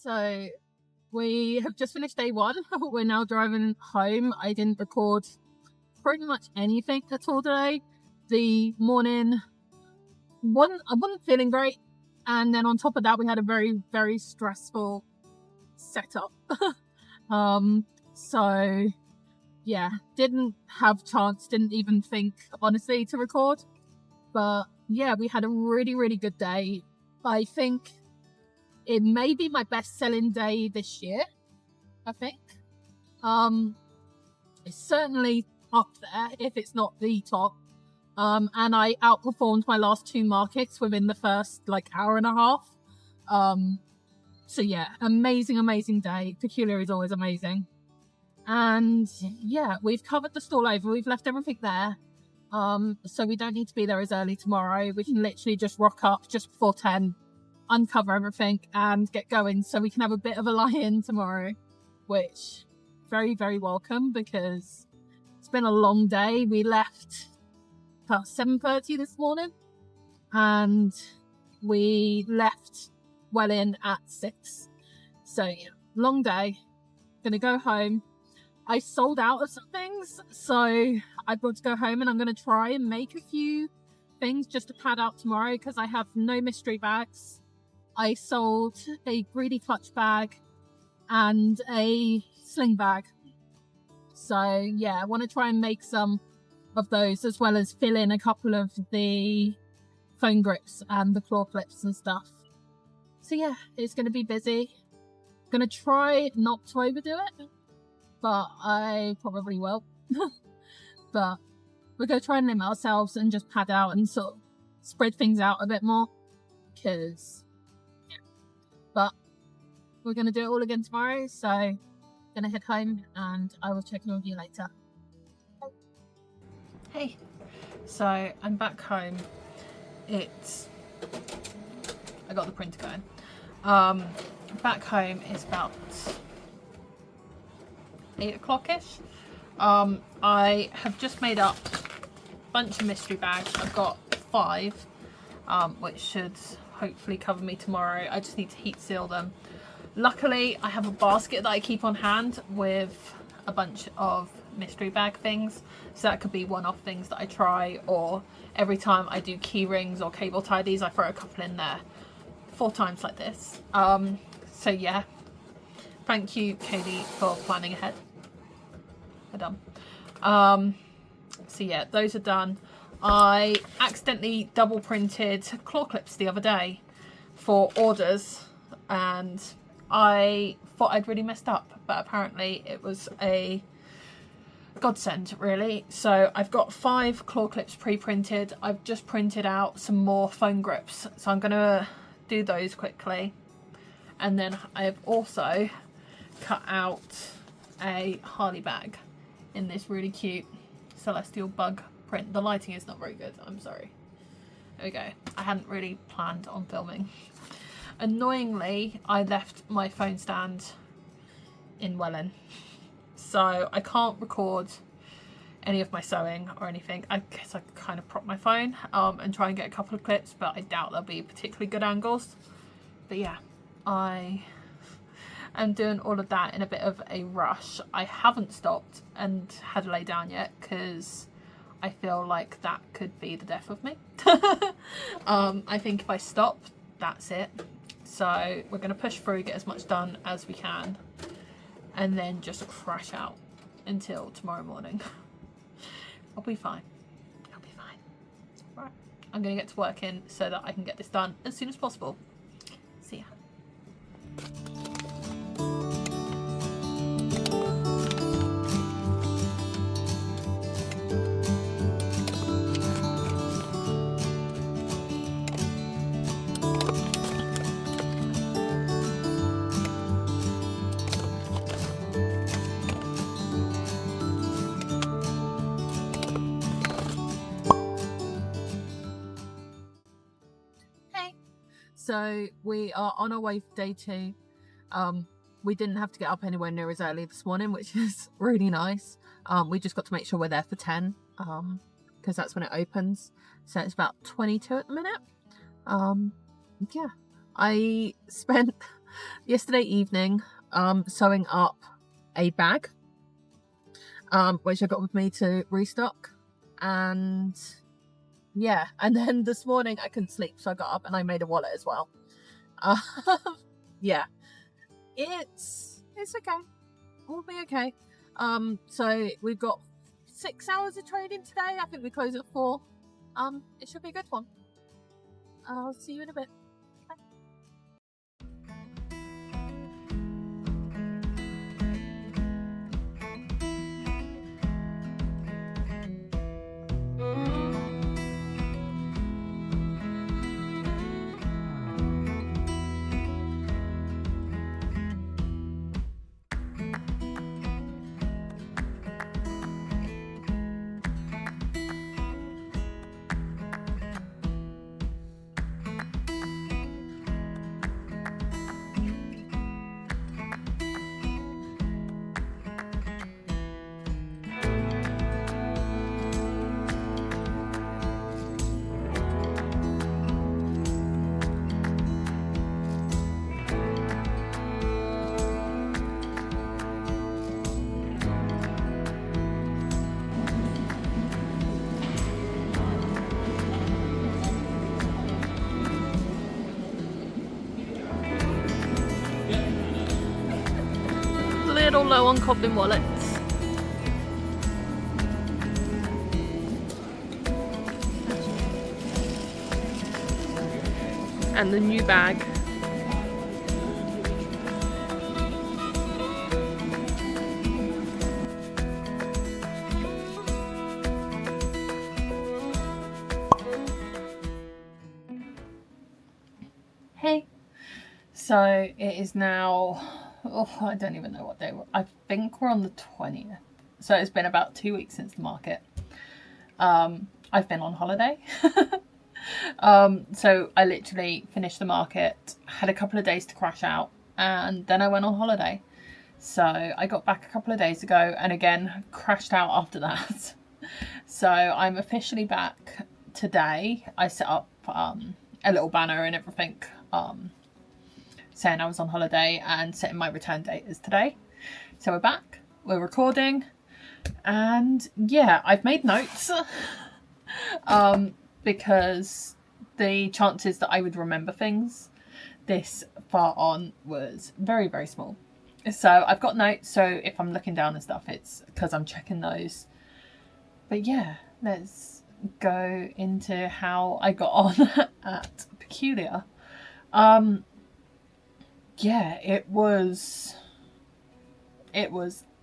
So we have just finished day one. We're now driving home. I didn't record pretty much anything at all today. The morning, I wasn't feeling great. And then on top of that, we had a very, very stressful setup. So yeah, didn't have chance, didn't even think, honestly, to record. But yeah, we had a really, really good day. I think it may be my best selling day this year, I think. It's certainly up there, if it's not the top. And I outperformed my last two markets within the first hour and a half. So yeah, amazing day. Peculiar is always amazing. And yeah, we've covered the stall over. We've left everything there. So we don't need to be there as early tomorrow. We can literally just rock up just before 10, uncover everything and get going, so we can have a bit of a lie-in tomorrow, which very, very welcome, because it's been a long day. We left about 7:30 this morning and we left Welwyn at 6. So yeah, long day. Gonna go home. I sold out of some things, so I've got to go home and I'm going to try and make a few things just to pad out tomorrow, because I have no mystery bags. I sold a greedy clutch bag and a sling bag. So yeah, I want to try and make some of those, as well as fill in a couple of the phone grips and the claw clips and stuff. So yeah, it's going to be busy. Going to try not to overdo it, but I probably will. But we're going to try and limit ourselves and just pad out and sort of spread things out a bit more, because yeah. But we're going to do it all again tomorrow, so I'm going to head home and I will check in with you later. Hey, so I'm back home. I got the printer going. Back home is about 8 o'clock-ish. I have just made up a bunch of mystery bags. I've got 5, which should hopefully cover me tomorrow. I just need to heat seal them. Luckily, I have a basket that I keep on hand with a bunch of mystery bag things. So that could be one-off things that I try, or every time I do key rings or cable tidies, I throw a couple in there 4 times like this. So yeah, thank you, Katie, for planning ahead. We're done. So yeah, those are done. I accidentally double printed claw clips the other day for orders, and I thought I'd really messed up, but apparently it was a godsend, really. So I've got 5 claw clips pre-printed. I've just printed out some more phone grips, so I'm gonna do those quickly. And then I've also cut out a Harley bag in this really cute celestial bug print. The lighting is not very good, I'm sorry. There we go. I hadn't really planned on filming. Annoyingly, I left my phone stand in Welwyn, so I can't record any of my sewing or anything. I guess I could kind of prop my phone and try and get a couple of clips, but I doubt they'll be particularly good angles. But yeah, I am doing all of that in a bit of a rush. I haven't stopped and had to lay down yet, because I feel like that could be the death of me. I think if I stop, that's it. So we're going to push through, get as much done as we can, and then just crash out until tomorrow morning. I'll be fine. I'll be fine. Right. I'm going to get to working so that I can get this done as soon as possible. See ya. So we are on our way for day 2. We didn't have to get up anywhere near as early this morning, which is really nice. We just got to make sure we're there for 10, because that's when it opens. So it's about 22 at the minute. Yeah, I spent yesterday evening, sewing up a bag, which I got with me to restock, and yeah, and then this morning I couldn't sleep, so I got up and I made a wallet as well. Yeah, it's okay. We'll be okay. So we've got 6 hours of trading today. I think we close at 4. It should be a good one. I'll see you in a bit. Bye. Little low on Coblin wallets. And the new bag. Hey. So it is now, I don't even know what day I think we're on the 20th. So it's been about 2 weeks since the market. I've been on holiday. So I literally finished the market, had a couple of days to crash out, and then I went on holiday. So I got back a couple of days ago and again crashed out after that. So I'm officially back today. I set up a little banner and everything, saying I was on holiday and setting my return date as today. So we're back, we're recording, and yeah, I've made notes because the chances that I would remember things this far on was very, very small. So I've got notes, so if I'm looking down and stuff, it's because I'm checking those. But yeah, let's go into how I got on at Peculiar. Yeah, it was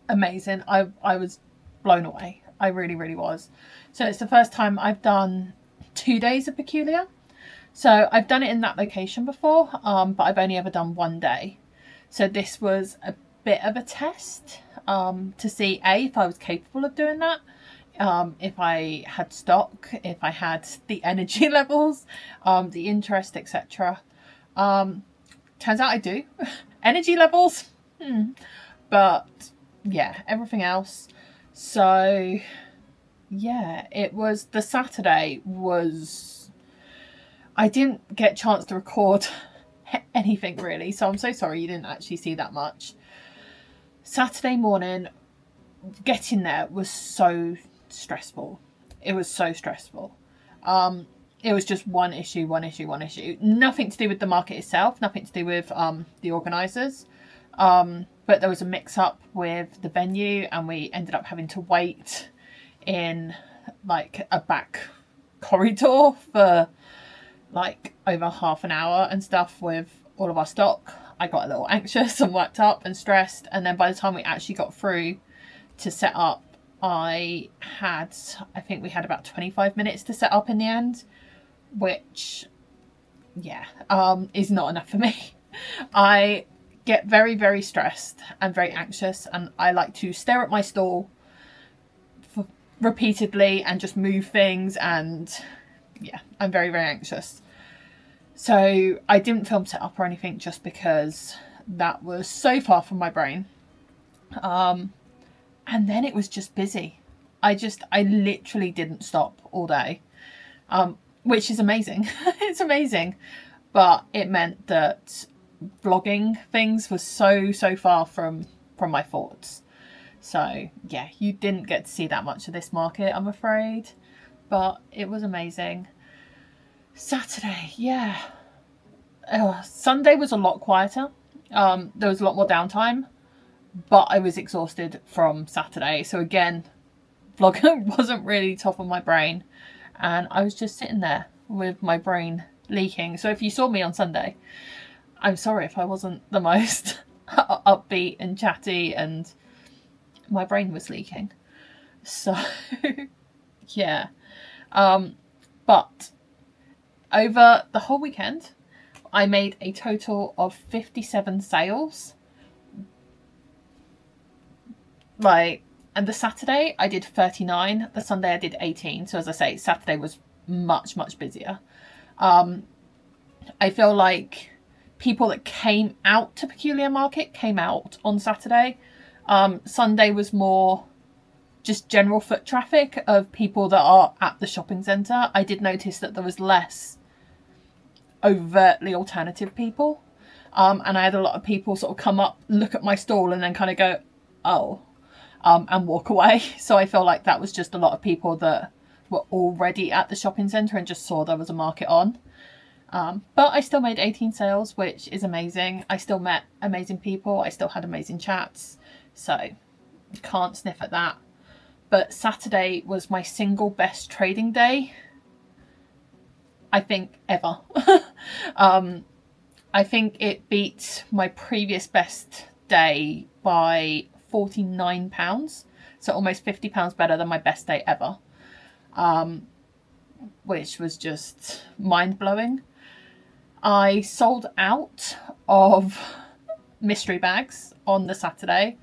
amazing. I was blown away. I really, really was. So it's the first time I've done 2 days of Peculiar. So I've done it in that location before, but I've only ever done 1 day. So this was a bit of a test to see if I was capable of doing that, if I had stock, if I had the energy levels, the interest, etc. Turns out I do. Energy levels, but yeah, everything else. So yeah, it was, the Saturday was, I didn't get a chance to record anything really, so I'm so sorry you didn't actually see that much. Saturday morning, getting there was so stressful. It was so stressful. It was just one issue. Nothing to do with the market itself, nothing to do with the organisers. But there was a mix-up with the venue and we ended up having to wait in like a back corridor for like over half an hour and stuff with all of our stock. I got a little anxious and worked up and stressed, and then by the time we actually got through to set up, I think we had about 25 minutes to set up in the end, which yeah, is not enough for me. I get very, very stressed and very anxious, and I like to stare at my stall repeatedly and just move things, and yeah, I'm very, very anxious. So I didn't film set up or anything just because that was so far from my brain. And then it was just busy. I literally didn't stop all day, which is amazing. It's amazing. But it meant that vlogging things was so far from my thoughts. So yeah, you didn't get to see that much of this market, I'm afraid, but it was amazing. Saturday, yeah. Sunday was a lot quieter. There was a lot more downtime, but I was exhausted from Saturday. So again, vlogging wasn't really top of my brain, and I was just sitting there with my brain leaking. So if you saw me on Sunday, I'm sorry if I wasn't the most upbeat and chatty, and my brain was leaking. So yeah. But over the whole weekend, I made a total of 57 sales. And the Saturday I did 39. The Sunday I did 18. So as I say, Saturday was much busier. I feel like people that came out to Peculiar Market came out on Saturday. Sunday was more just general foot traffic of people that are at the shopping centre. I did notice that there was less overtly alternative people. And I had a lot of people sort of come up, look at my stall, and then kind of go, oh, and walk away. So I feel like that was just a lot of people that were already at the shopping centre and just saw there was a market on. But I still made 18 sales, which is amazing. I still met amazing people. I still had amazing chats. So can't sniff at that. But Saturday was my single best trading day, I think, ever. I think it beat my previous best day by £49. So almost £50 better than my best day ever. Which was just mind-blowing. I sold out of mystery bags on the Saturday,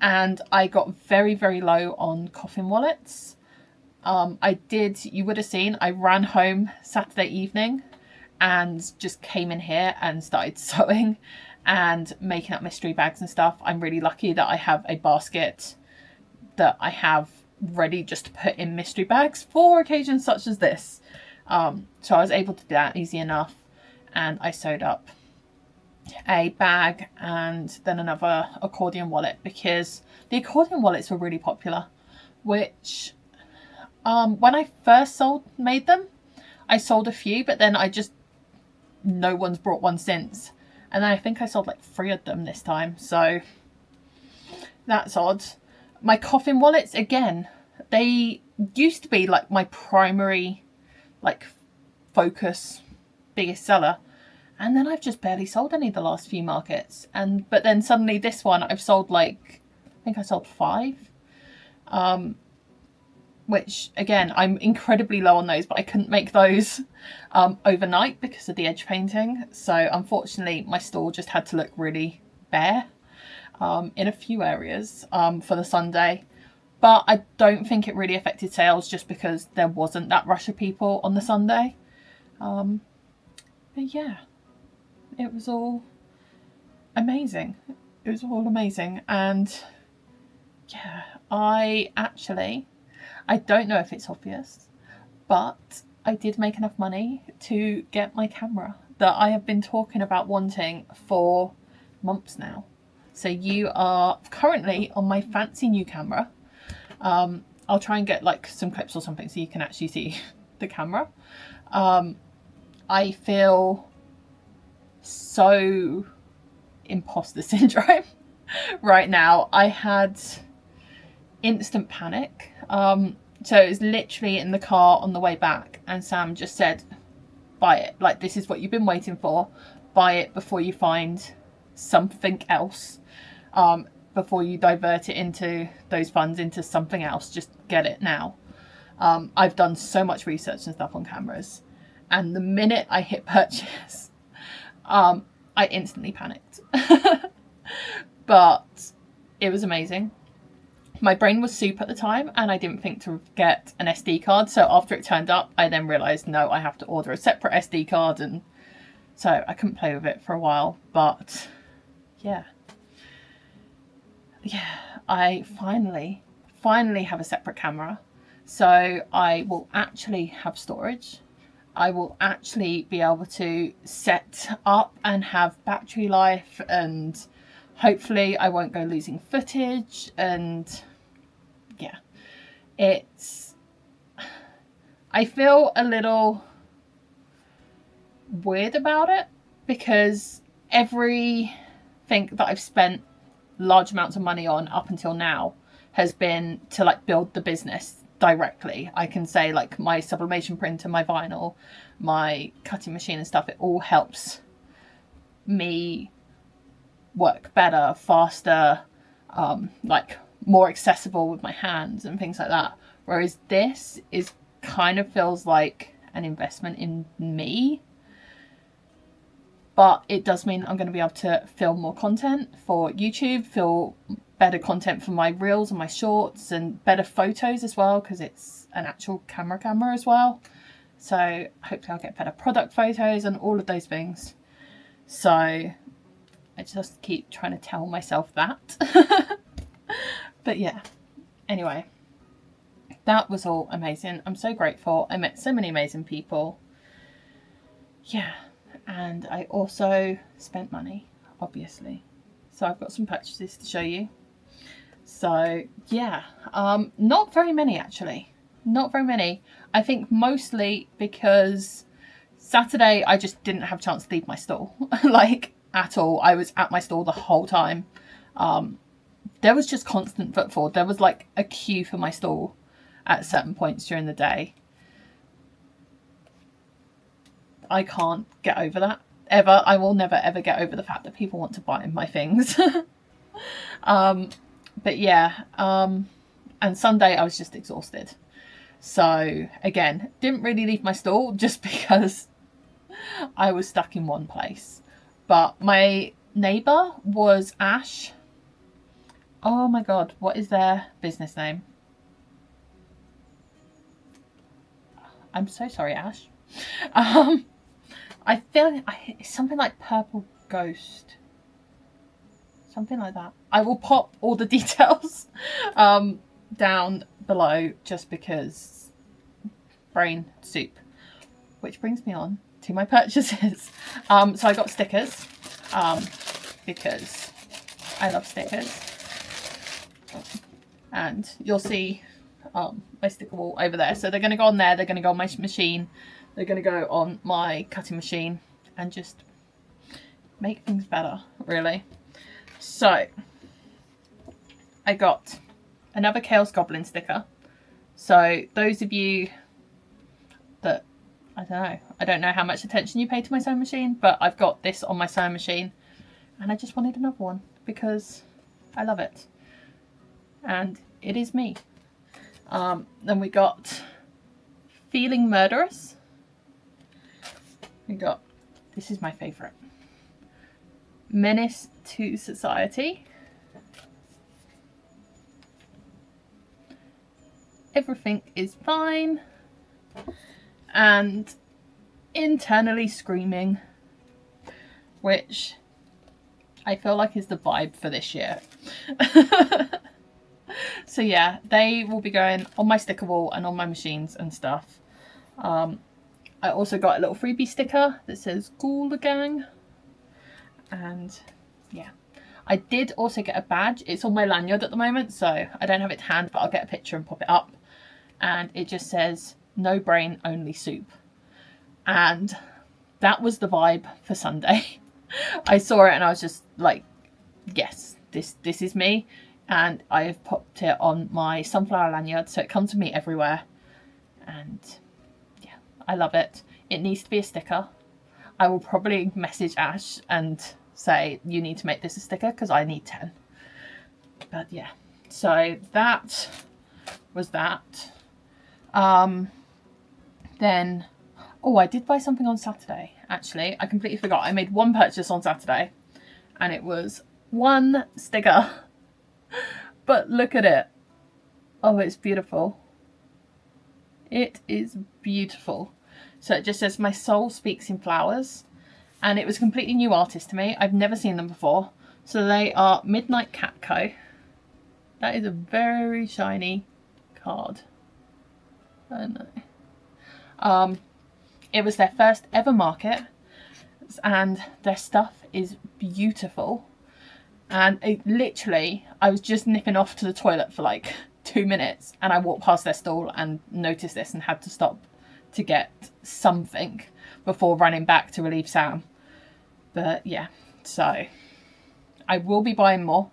and I got very low on coffin wallets. You would have seen, I ran home Saturday evening and just came in here and started sewing and making up mystery bags and stuff. I'm really lucky that I have a basket that I have ready just to put in mystery bags for occasions such as this. So I was able to do that easy enough, and I sewed up a bag and then another accordion wallet, because the accordion wallets were really popular, which when I first made them, I sold a few, but then no one's brought one since, and then I think I sold like 3 of them this time, so that's odd. My coffin wallets, again, they used to be like my primary focus, biggest seller, and then I've just barely sold any the last few markets. But then suddenly this one I've sold I think I sold 5, which again, I'm incredibly low on those, but I couldn't make those overnight because of the edge painting. So unfortunately my stall just had to look really bare in a few areas for the Sunday. But I don't think it really affected sales, just because there wasn't that rush of people on the Sunday. But yeah, it was all amazing. It was all amazing. And yeah, I don't know if it's obvious, but I did make enough money to get my camera that I have been talking about wanting for months now. So you are currently on my fancy new camera. I'll try and get some clips or something so you can actually see the camera. I feel so imposter syndrome right now. I had instant panic. So it was literally in the car on the way back, and Sam just said, buy it. This is what you've been waiting for. Buy it before you find something else. Before you divert it into those funds into something else, just get it now. I've done so much research and stuff on cameras, and the minute I hit purchase, I instantly panicked. But it was amazing. My brain was soup at the time, and I didn't think to get an SD card. So after it turned up, I then realised, no, I have to order a separate SD card, and so I couldn't play with it for a while. But yeah, I finally have a separate camera, so I will actually have storage. I will actually be able to set up and have battery life, and hopefully I won't go losing footage. And yeah, I feel a little weird about it, because everything that I've spent large amounts of money on up until now has been to like build the business directly. I can say like my sublimation printer, my vinyl, my cutting machine and stuff, it all helps me work better, faster, like more accessible with my hands and things like that. Whereas this is kind of feels like an investment in me. But it does mean I'm going to be able to film more content for YouTube, film better content for my reels and my shorts, and better photos as well, because it's an actual camera as well. So hopefully I'll get better product photos and all of those things. So I just keep trying to tell myself that. But yeah, anyway, that was all amazing. I'm so grateful. I met so many amazing people. Yeah. And I also spent money, obviously. So I've got some purchases to show you. So yeah, not very many actually. Not very many. I think mostly because Saturday I just didn't have a chance to leave my stall. Like at all. I was at my stall the whole time. There was just constant footfall. There was like a queue for my stall at certain points during the day. I can't get over that ever. I will never ever get over the fact that people want to buy my things. But yeah, and Sunday I was just exhausted. So again, didn't really leave my stall just because I was stuck in one place. But my neighbour was Ash. Oh my god, what is their business name? I'm so sorry, Ash. I feel it's something like Purple Ghost. Something like that. I will pop all the details down below just because brain soup. Which brings me on to my purchases. So I got stickers because I love stickers. And you'll see my sticker wall over there. So they're going to go on there. They're going to go on my machine. They're going to go on my cutting machine and just make things better, really. So, I got another Chaos Goblin sticker. So, those of you that, I don't know how much attention you pay to my sewing machine, but I've got this on my sewing machine. And I just wanted another one because I love it. And it is me. Then we got Feeling Murderous. We got, this is my favourite, Menace to Society. Everything is Fine. And Internally Screaming, which I feel like is the vibe for this year. So yeah, they will be going on my sticker wall and on my machines and stuff. I also got a little freebie sticker that says Ghoul Gang. And yeah, I did also get a badge. It's on my lanyard at the moment, so I don't have it to hand, but I'll get a picture and pop it up. And it just says, no brain, only soup. And that was the vibe for Sunday. I saw it and I was just like, yes, this is me. And I have popped it on my sunflower lanyard, so it comes with me everywhere. And yeah, I love it. It needs to be a sticker. I will probably message Ash and say, you need to make this a sticker because I need 10. But yeah, so that was that. Then, oh, I did buy something on Saturday, actually. I completely forgot. I made one purchase on Saturday and it was one sticker. But look at it. Oh, it's beautiful. It is beautiful. So it just says, my soul speaks in flowers. And it was a completely new artist to me. I've never seen them before. So they are Midnight Cat Co. That is a very shiny card. I know. It was their first ever market, and their stuff is beautiful. And it literally, I was just nipping off to the toilet for like 2 minutes, and I walked past their stall and noticed this and had to stop to get something before running back to relieve Sam. But yeah, so I will be buying more.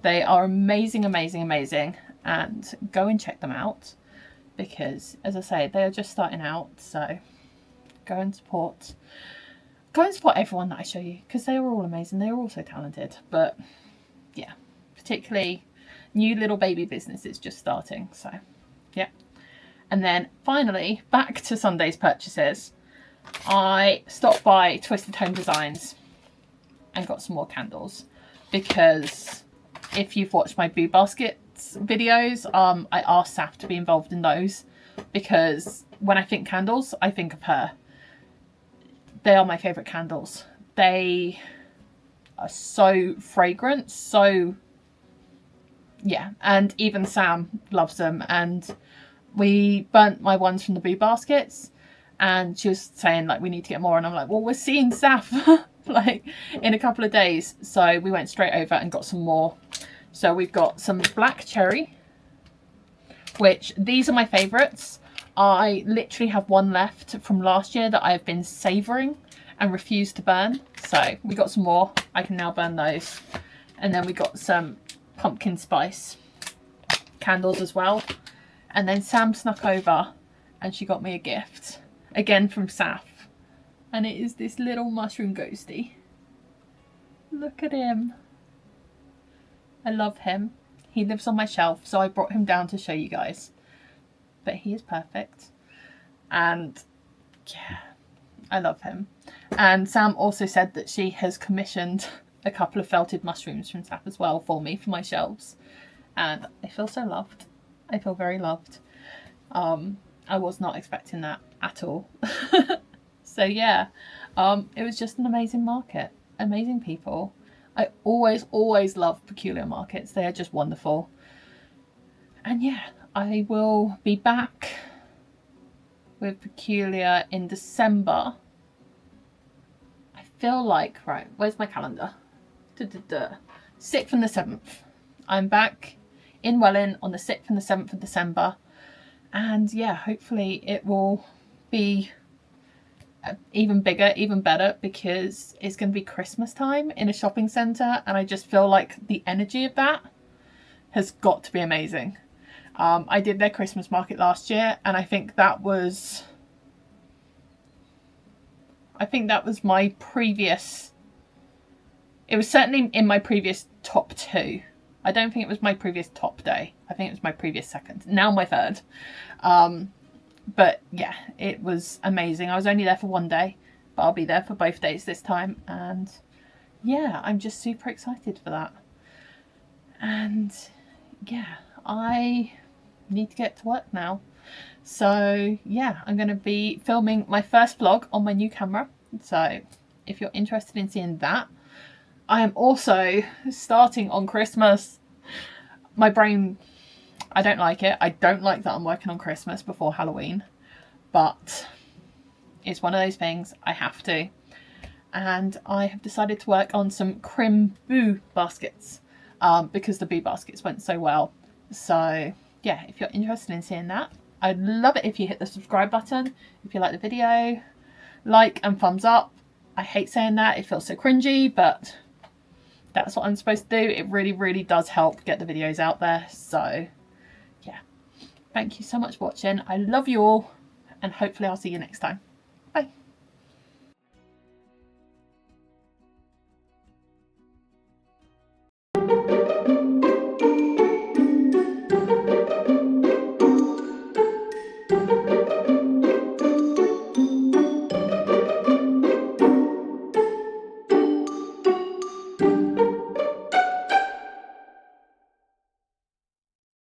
They are amazing, amazing, amazing, and go and check them out, because as I say, they are just starting out. So go and support everyone that I show you, because they are all amazing. They are all so talented. But yeah, particularly new little baby businesses just starting. So yeah. And then finally, back to Sunday's purchases. I stopped by Twisted Home Designs and got some more candles, because if you've watched my Boo Baskets videos, I asked Saf to be involved in those, because when I think candles, I think of her. They are my favourite candles. They are so fragrant, so yeah, and even Sam loves them. And we burnt my ones from the Boo Baskets, and she was saying like we need to get more, and I'm like, well, we're seeing Saf like in a couple of days, so we went straight over and got some more. So we've got some black cherry, which these are my favourites. I literally have one left from last year that I've been savouring and refused to burn. So we got some more. I can now burn those. And then we got some pumpkin spice candles as well. And then Sam snuck over and she got me a gift, again from Saf. And it is this little mushroom ghosty. Look at him. I love him. He lives on my shelf, so I brought him down to show you guys. But he is perfect. And yeah, I love him. And Sam also said that she has commissioned a couple of felted mushrooms from Saf as well for me for my shelves. And I feel so loved. I feel very loved. I was not expecting that at all. So yeah, it was just an amazing market. Amazing people. I always love Peculiar markets. They are just wonderful. And yeah, I will be back with Peculiar in December. I feel like, right, where's my calendar? 6th and the 7th. I'm back in Welwyn on the 6th and the 7th of December. And yeah, hopefully it will be even bigger, even better, because it's going to be Christmas time in a shopping centre, and I just feel like the energy of that has got to be amazing. I did their Christmas market last year, and I think that was my previous, it was certainly in my previous top 2. I don't think it was my previous top day. I think it was my previous second, now my third. But yeah, it was amazing. I was only there for one day, but I'll be there for both days this time. And yeah, I'm just super excited for that. And yeah, I need to get to work now. So yeah, I'm going to be filming my first vlog on my new camera. So if you're interested in seeing that, I am also starting on Christmas. My brain, I don't like it. I don't like that I'm working on Christmas before Halloween, but it's one of those things, I have to. And I have decided to work on some Crim Boo baskets because the Boo baskets went so well. So yeah, if you're interested in seeing that, I'd love it if you hit the subscribe button. If you like the video, like and thumbs up. I hate saying that, it feels so cringy, but that's what I'm supposed to do. It really, really does help get the videos out there. So yeah, thank you so much for watching. I love you all, and hopefully I'll see you next time.